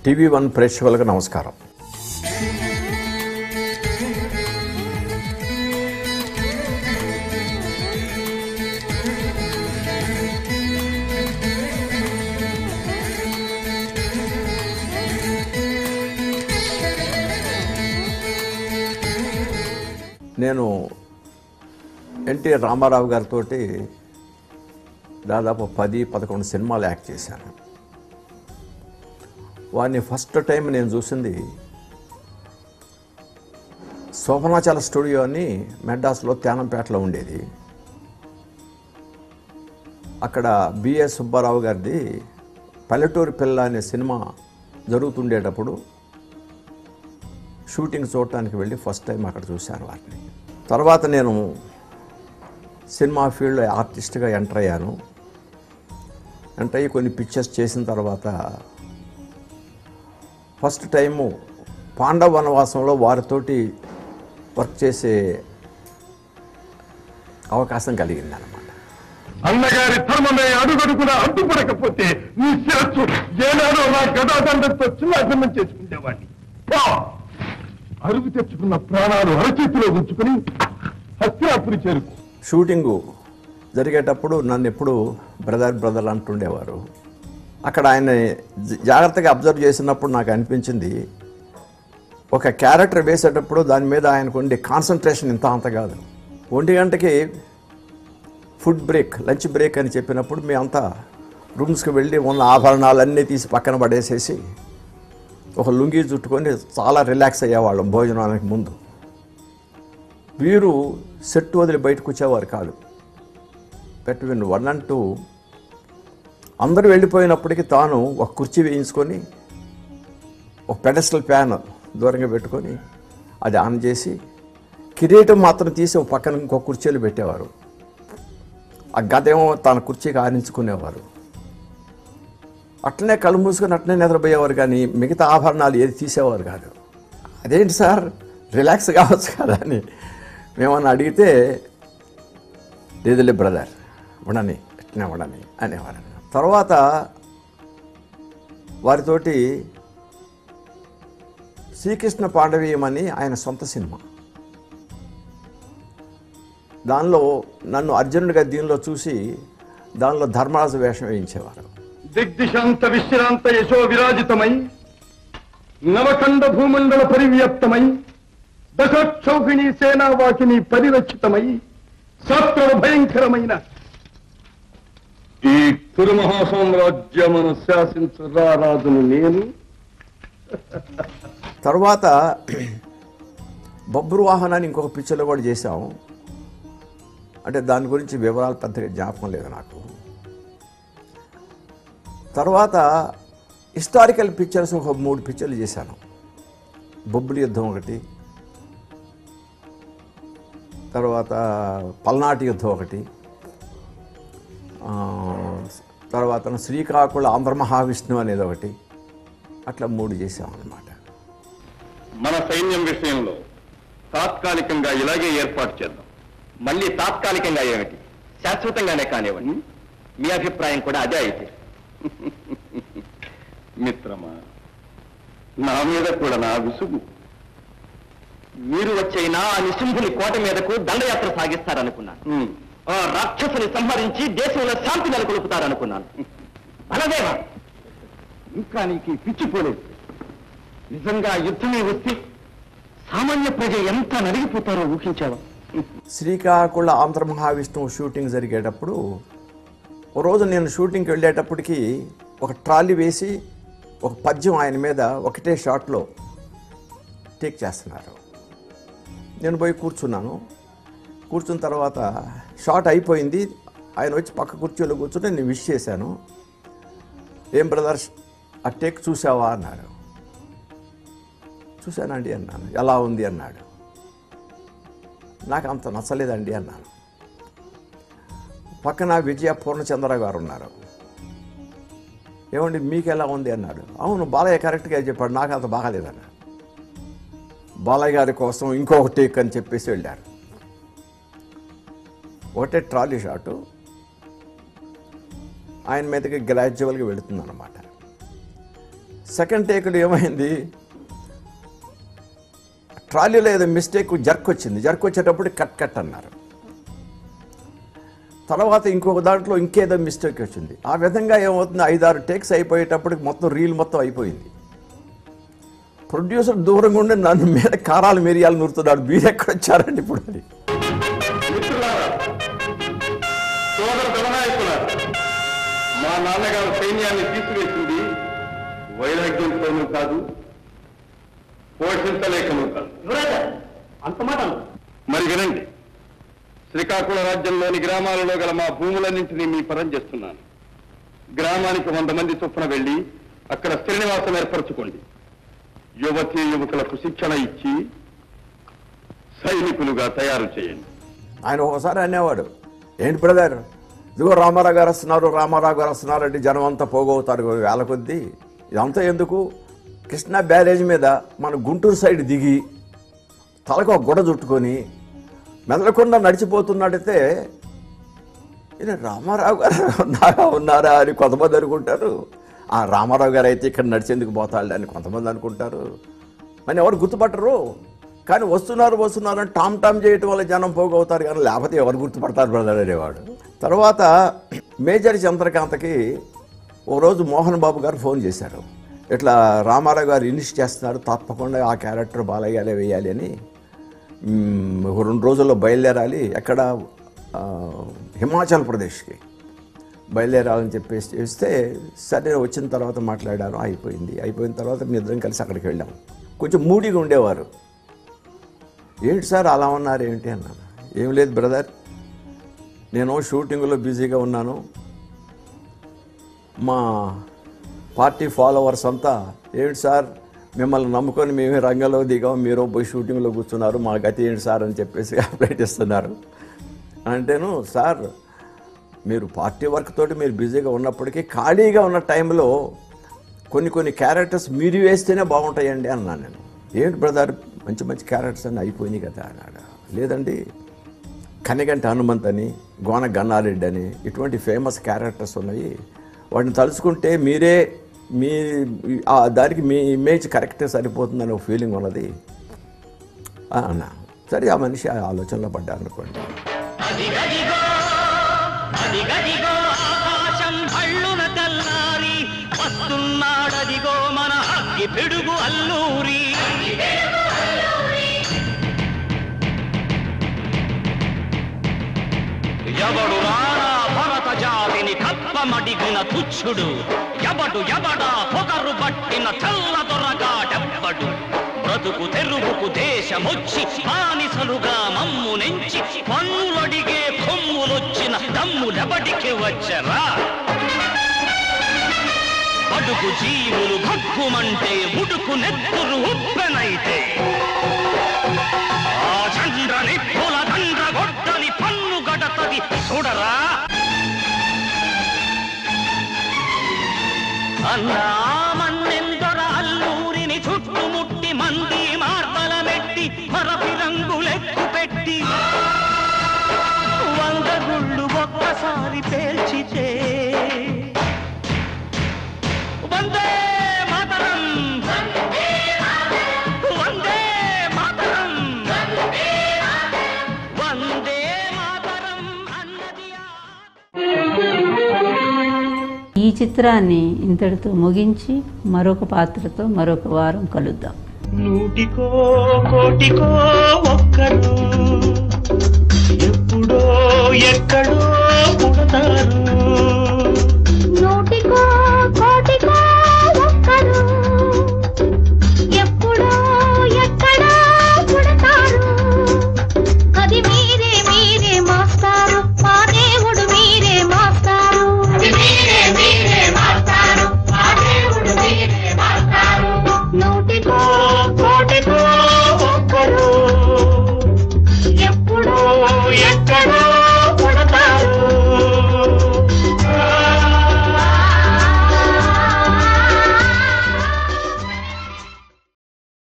TV1 ప్రేక్షకులకు నమస్కారం. నేను ఎన్టీఆర్ రామారావు గారితో దాదాపు 10-11 సినిమాలు యాక్ట్ చేశాను. వాడిని ఫస్ట్ టైం నేను చూసింది శోభనాచల స్టూడియో అని మెడ్రాస్లో త్యానంపేటలో ఉండేది. అక్కడ బిఎస్ సుబ్బారావు గారిది పల్లెటూరి పిల్ల అనే సినిమా జరుగుతుండేటప్పుడు షూటింగ్ చూడటానికి వెళ్ళి ఫస్ట్ టైం అక్కడ చూశాను వాటిని. తర్వాత నేను సినిమా ఫీల్డ్లో ఆర్టిస్ట్గా ఎంటర్ అయ్యాను. ఎంటర్ అయ్యి కొన్ని పిక్చర్స్ చేసిన తర్వాత ఫస్ట్ టైము పాండవ వనవాసంలో వారితోటి వర్క్ చేసే అవకాశం కలిగింది అన్నమాట. అన్నగారి ధర్మమే అడుగడుగునా అడ్డుపడకపోతే నీ శిరస్సు ఏనాడో నా గదాదండంతో చిన్నాభిన్నం చేసుకునేవాడిని. అరుగు తెచ్చుకున్న ప్రాణాలు అరచేతిలో ఉంచుకుని హస్తినాపురి చేరుకో. షూటింగు జరిగేటప్పుడు నన్ను ఎప్పుడు బ్రదర్ అంటుండేవారు. అక్కడ ఆయన జాగ్రత్తగా అబ్జర్వ్ చేసినప్పుడు నాకు అనిపించింది, ఒక క్యారెక్టర్ వేసేటప్పుడు దాని మీద ఆయనకు ఉండే కాన్సన్ట్రేషన్ ఇంత అంత కాదు. 1 గంటకి ఫుడ్ బ్రేక్, లంచ్ బ్రేక్ అని చెప్పినప్పుడు మేమంతా రూమ్స్కి వెళ్ళి ఉన్న ఆభరణాలన్నీ తీసి పక్కన పడేసేసి ఒక లుంగీ చుట్టుకొని చాలా రిలాక్స్ అయ్యేవాళ్ళం భోజనానికి ముందు. వీరు సెట్ వదిలి బయటకు వచ్చేవారు కాదు. between 1 and 2 అందరూ వెళ్ళిపోయినప్పటికీ తాను ఒక కుర్చీ వేయించుకొని ఒక పెడస్టల్ ఫ్యాన్ దూరంగా పెట్టుకొని అది ఆన్ చేసి కిరీటం మాత్రం తీసి ఒక పక్కన ఇంకొక కుర్చీలు పెట్టేవారు. ఆ గదేమో తన కుర్చీకి ఆనించుకునేవారు. అట్లనే కళ్ళు మూసుకొని అట్లనే నిద్రపోయేవారు, కానీ మిగతా ఆభరణాలు ఏది తీసేవారు కాదు. అదేంటి సార్, రిలాక్స్ కావచ్చు కదా అని మేమన్నా అడిగితే, లేదులే బ్రదర్ ఉండని, ఎట్నే ఉండని అనేవారు. తర్వాత వారితోటి శ్రీకృష్ణ పాండవీయం అని ఆయన సొంత సినిమా, దానిలో నన్ను అర్జునుడిగా దీనిలో చూసి దానిలో ధర్మరాజు వేషం వేయించేవారు. దిగ్దిశాంత విశ్రాంత యశో విరాజితమై నవఖండ భూమండల పరివ్యాప్తమై దశోక్షౌహిణి సేనావాకిని పరిరక్షితమై శాస్త్ర భయంకరమైన ఈ తిరుమహాసామ్రాజ్యమును శాసించు రారాజును నేను. తర్వాత బబ్రువాహన్ అని ఇంకొక పిక్చర్లో కూడా చేశాము. అంటే దాని గురించి వివరాలు పెద్దగా జ్ఞాపకం లేదు నాకు. తర్వాత హిస్టారికల్ పిక్చర్స్ ఒక 3 పిక్చర్లు చేశాను. బొబ్బులి యుద్ధం ఒకటి, తర్వాత పల్నాటి యుద్ధం ఒకటి, తర్వాత శ్రీకాకుళం ఆంధ్ర మహావిష్ణువు అనేది ఒకటి, అట్లా 3 చేసామన్నమాట. మన సైన్యం విషయంలో తాత్కాలికంగా ఇలాగే ఏర్పాటు చేద్దాం. మళ్ళీ తాత్కాలికంగా ఏమిటి, శాశ్వతంగానే కానివ్వండి. మీ అభిప్రాయం కూడా అదే అయితే. మిత్రమా, నా మీద కూడా నా విసుగు. మీరు వచ్చైనా ఆ నిశుంభుని కోట మీదకు దండయాత్ర సాగిస్తారనుకున్నాను. ఆ రాక్షసుని సంహరించి దేశంలో శాంతి నెలకొల్పుతారనుకున్నాను. బలదేవా, ఇంకా నీకు పిచ్చిపోలేదు. నిజంగా యుద్ధమే వస్తే సామాన్య ప్రజ ఎంత నలిగిపోతారో ఊహించావా? శ్రీకాకుళం ఆంధ్ర మహావిష్ణువు షూటింగ్ జరిగేటప్పుడు ఓ రోజు నేను షూటింగ్కి వెళ్ళేటప్పటికి ఒక ట్రాలీ వేసి ఒక పద్యం ఆయన మీద ఒకటే షాట్లో టేక్ చేస్తున్నారు. నేను పోయి కూర్చున్నాను. కూర్చున్న తర్వాత షాట్ అయిపోయింది. ఆయన వచ్చి పక్క కుర్చీలో కూర్చుని నేను విష్ చేశాను. ఏం బ్రదర్స్ ఆ టేక్ చూసావా అన్నాడు. చూశానండి అన్నాను. ఎలా ఉంది అన్నాడు. నాకు అంత నచ్చలేదండి అన్నాను. పక్కన విజయ పూర్ణచంద్ర గారు ఉన్నారు. ఏమండి మీకు ఎలా ఉంది అన్నాడు. అవును బాలయ్య కరెక్ట్గా చెప్పాడు, నాకు అంత బాగాలేదన్నాడు. బాలయ్య గారి కోసం ఇంకొక టేక్ అని చెప్పేసి వెళ్ళారు. ఒకటే ట్రాలీ షాటు ఆయన మీదకి గ్రాడ్యువల్గా వెళుతుందన్నమాట. సెకండ్ టేకులు ఏమైంది, ట్రాలీలో ఏదో మిస్టేక్ జర్క్ వచ్చింది. జర్క్ వచ్చేటప్పుడు కట్ కట్ అన్నారు. తర్వాత ఇంకొక దాంట్లో ఇంకేదో మిస్టేక్ వచ్చింది. ఆ విధంగా ఏమవుతుంది, 5-6 టేక్స్ అయిపోయేటప్పటికి మొత్తం రీల్ మొత్తం అయిపోయింది. ప్రొడ్యూసర్ దూరంగా ఉండి నన్ను మీద కారాలు మిరియాలు నూరుతున్నాడు, మీరు ఎక్కడ వచ్చారండి ఇప్పుడు అని. మా నాన్నగారు సైన్యాన్ని తీసివేసింది వైరాగ్యంతోనూ కాదు, పోషించలేకనూ కాదు. అంత మాట మరి వినండి, శ్రీకాకుళం రాజ్యంలోని గ్రామాలలో గల మా భూములన్నింటినీ మీ పరం చేస్తున్నాను. గ్రామానికి 100 మంది చొప్పున వెళ్ళి అక్కడ శ్రీనివాసం ఏర్పరచుకోండి. యువతీ యువకులకు శిక్షణ ఇచ్చి సైనికులుగా తయారు చేయండి. ఆయన ఒకసారి అనేవాడు, ఏంటి బ్రదర్, ఇదిగో రామారావు గారు వస్తున్నారు, రామారావు గారు వస్తున్నారు అంటే జనం అంతా పోగవుతారు వేల కొద్దీ. ఇదంతా ఎందుకు, కృష్ణా బ్యారేజ్ మీద మన గుంటూరు సైడ్ దిగి తలకు ఒక గుడ చుట్టుకొని మెదలకుండా నడిచిపోతున్నాడైతే ఇది రామారావు గారు నాగా ఉన్నారా అని కొంతమంది అనుకుంటారు. ఆ రామారావు గారు అయితే ఇక్కడ నడిచేందుకు పోతాడు అని కొంతమంది అనుకుంటారు. మరి ఎవరు గుర్తుపట్టరు. కానీ వస్తున్నారు అని టామ్ టామ్ చేయటం వల్ల జనం పోగవుతారు, కానీ లేకపోతే ఎవరు గుర్తుపడతారు బ్రదర్ అనేవాడు. తర్వాత మేజర్ చంద్రకాంతకి ఓ రోజు మోహన్ బాబు గారు ఫోన్ చేశారు, ఇట్లా రామారావు గారు ఇనిష్ చేస్తున్నారు, తప్పకుండా ఆ క్యారెక్టర్ బాలయ్యాలే వేయాలి అని, 2 రోజుల్లో బయలుదేరాలి, ఎక్కడ హిమాచల్ ప్రదేశ్కి బయలుదేరాలని చెప్పేసి చేస్తే సరే వచ్చిన తర్వాత మాట్లాడాను, అయిపోయిన తర్వాత మీ ఇద్దరం కలిసి అక్కడికి వెళ్ళాం. కొంచెం మూడీగా ఉండేవారు. ఏంటి సార్ అలా ఉన్నారు ఏంటి అన్నాను. ఏం లేదు బ్రదర్, నేను షూటింగ్లో బిజీగా ఉన్నాను, మా పార్టీ ఫాలోవర్స్ అంతా ఏంటి సార్ మిమ్మల్ని నమ్ముకొని మేమే రంగంలో దిగాం, మీరు పోయి షూటింగ్లో కూర్చున్నారు, మా గతి ఏంటి సార్ అని చెప్పేసి అప్డేట్ ఇస్తున్నారు. అంటేను సార్ మీరు పార్టీ వర్క్ తోటి మీరు బిజీగా ఉన్నప్పటికీ ఖాళీగా ఉన్న టైంలో కొన్ని క్యారెక్టర్స్ మీరు వేస్తేనే బాగుంటాయండి అన్నాను నేను. ఏంటి బ్రదర్ మంచి క్యారెక్టర్స్ అన్నీ అయిపోయినాయి కదా అన్నాడు. లేదండి, కనిగంటి హనుమంత్ అని, గోన గన్నారెడ్డి అని ఇటువంటి ఫేమస్ క్యారెక్టర్స్ ఉన్నాయి, వాటిని తలుచుకుంటే మీరే దానికి మీ ఇమేజ్ కరెక్టే సరిపోతుందని ఒక ఫీలింగ్ ఉన్నది అన్నా. సరే ఆ మనిషి ఆ ఆలోచనలో పడ్డారు అనుకోండి. ఎవడు రారా భరత జాతిని కప్పమడిగిన తుచ్చుడు, ఎవడా పొగరు పట్టిన చల్ల దొరగాడెవ్వడు, బ్రతుకు తెరువుకు దేశమొచ్చి బానిసలుగా మమ్ము నెంచి పన్నులడిగే కొమ్ములొచ్చిన దమ్ములెబడికి వచ్చరా, అడుగు జీవులు భగ్గుమంటే ఉడుకు నెత్తురు ఉప్పెనైతే, ఆ చంద్ర నిప్పుల దండ్ర గొడ్డలి పన్ను గడతది చూడరా అన్నా. మన్నెందొర అల్లూరిని చుట్టుముట్టి మంది మార్బల మెట్టి మరపి రంగులెక్కు పెట్టి 100 గుళ్ళు ఒక్కసారి పేల్చితే వందే మాతరం వందే మాతరం వందే మాతరం అన్నది. ఈ చిత్రాన్ని ఇంతటితో ముగించి మరొక పాత్రతో మరొక వారం కలుద్దాం. నూటికో కోటికో ఒక్కరు